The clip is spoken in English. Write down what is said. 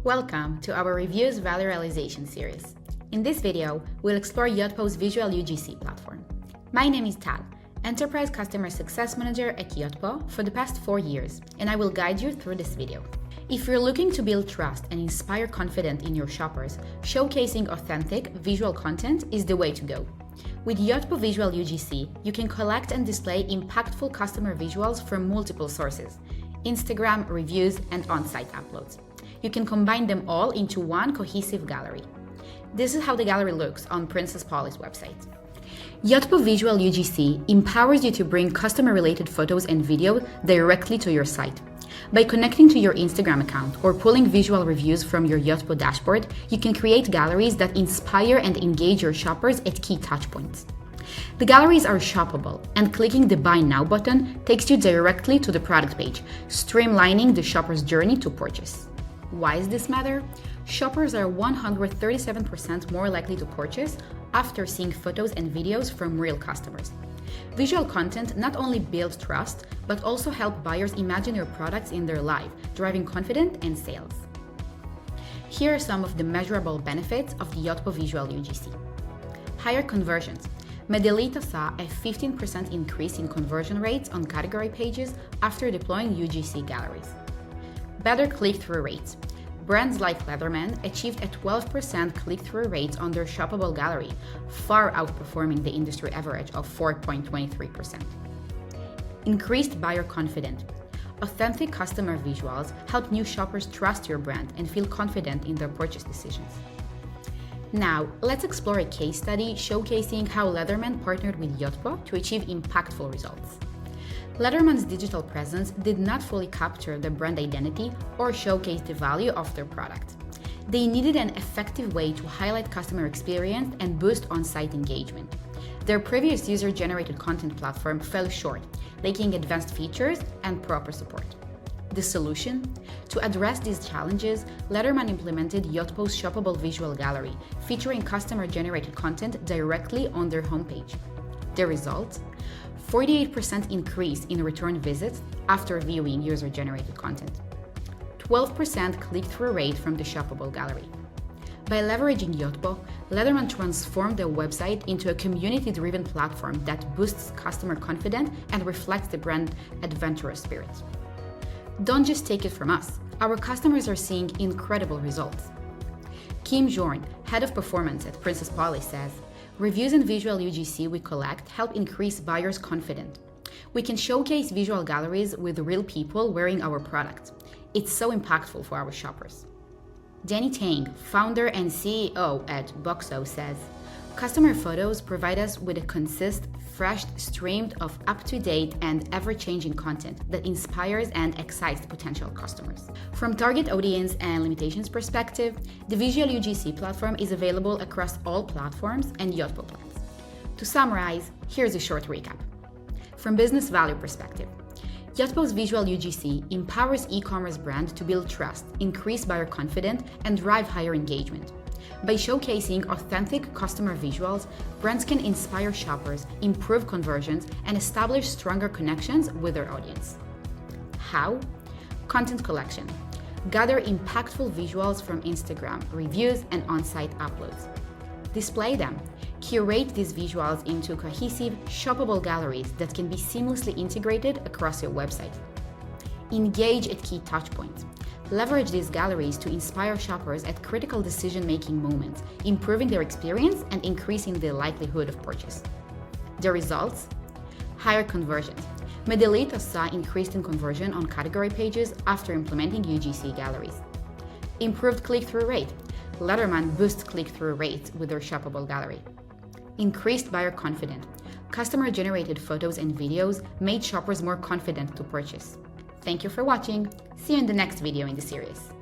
Welcome to our Reviews Value Realization series. In this video, we'll explore Yotpo's visual UGC platform. My name is Tal, Enterprise Customer Success Manager at Yotpo for the past 4 years, and I will guide you through this video. If you're looking to build trust and inspire confidence in your shoppers, showcasing authentic visual content is the way to go. With Yotpo Visual UGC, you can collect and display impactful customer visuals from multiple sources: Instagram, reviews, and on-site uploads. You can combine them all into one cohesive gallery. This is how the gallery looks on Princess Polly's website. Yotpo Visual UGC empowers you to bring customer-related photos and video directly to your site. By connecting to your Instagram account or pulling visual reviews from your Yotpo dashboard, you can create galleries that inspire and engage your shoppers at key touchpoints. The galleries are shoppable, and clicking the Buy Now button takes you directly to the product page, streamlining the shopper's journey to purchase. Why does this matter? Shoppers are 137% more likely to purchase after seeing photos and videos from real customers. Visual content not only builds trust, but also help buyers imagine your products in their life, driving confidence and sales. Here are some of the measurable benefits of the Yotpo Visual UGC. Higher conversions. Medelita saw a 15% increase in conversion rates on category pages after deploying UGC galleries. Better click-through rates. Brands like Leatherman achieved a 12% click-through rate on their shoppable gallery, far outperforming the industry average of 4.23%. Increased buyer confidence. Authentic customer visuals help new shoppers trust your brand and feel confident in their purchase decisions. Now, let's explore a case study showcasing how Leatherman partnered with Yotpo to achieve impactful results. Leatherman's digital presence did not fully capture the brand identity or showcase the value of their product. They needed an effective way to highlight customer experience and boost on-site engagement. Their previous user-generated content platform fell short, lacking advanced features and proper support. The solution? To address these challenges, Leatherman implemented Yotpo's shoppable visual gallery, featuring customer-generated content directly on their homepage. The result? 48% increase in return visits after viewing user-generated content. 12% click-through rate from the shoppable gallery. By leveraging Yotpo, Leatherman transformed their website into a community-driven platform that boosts customer confidence and reflects the brand adventurous spirit. Don't just take it from us. Our customers are seeing incredible results. Kim Jorn, head of performance at Princess Polly, says, "Reviews and visual UGC we collect help increase buyers' confidence. We can showcase visual galleries with real people wearing our product. It's so impactful for our shoppers." Danny Tang, founder and CEO at Bokksu, says, "Customer photos provide us with a consistent, fresh stream of up-to-date and ever-changing content that inspires and excites potential customers." From target audience and limitations perspective, the Visual UGC platform is available across all platforms and Yotpo plans. To summarize, here's a short recap. From business value perspective, Yotpo's Visual UGC empowers e-commerce brands to build trust, increase buyer confidence, and drive higher engagement. By showcasing authentic customer visuals, brands can inspire shoppers, improve conversions, and establish stronger connections with their audience. How? Content collection. Gather impactful visuals from Instagram, reviews, and on-site uploads. Display them. Curate these visuals into cohesive, shoppable galleries that can be seamlessly integrated across your website. Engage at key touchpoints. Leverage these galleries to inspire shoppers at critical decision-making moments, improving their experience and increasing the likelihood of purchase. The results? Higher conversions. Medelita saw increased in conversion on category pages after implementing UGC galleries. Improved click-through rate. Leatherman boosts click-through rates with their shoppable gallery. Increased buyer confidence. Customer-generated photos and videos made shoppers more confident to purchase. Thank you for watching. See you in the next video in the series.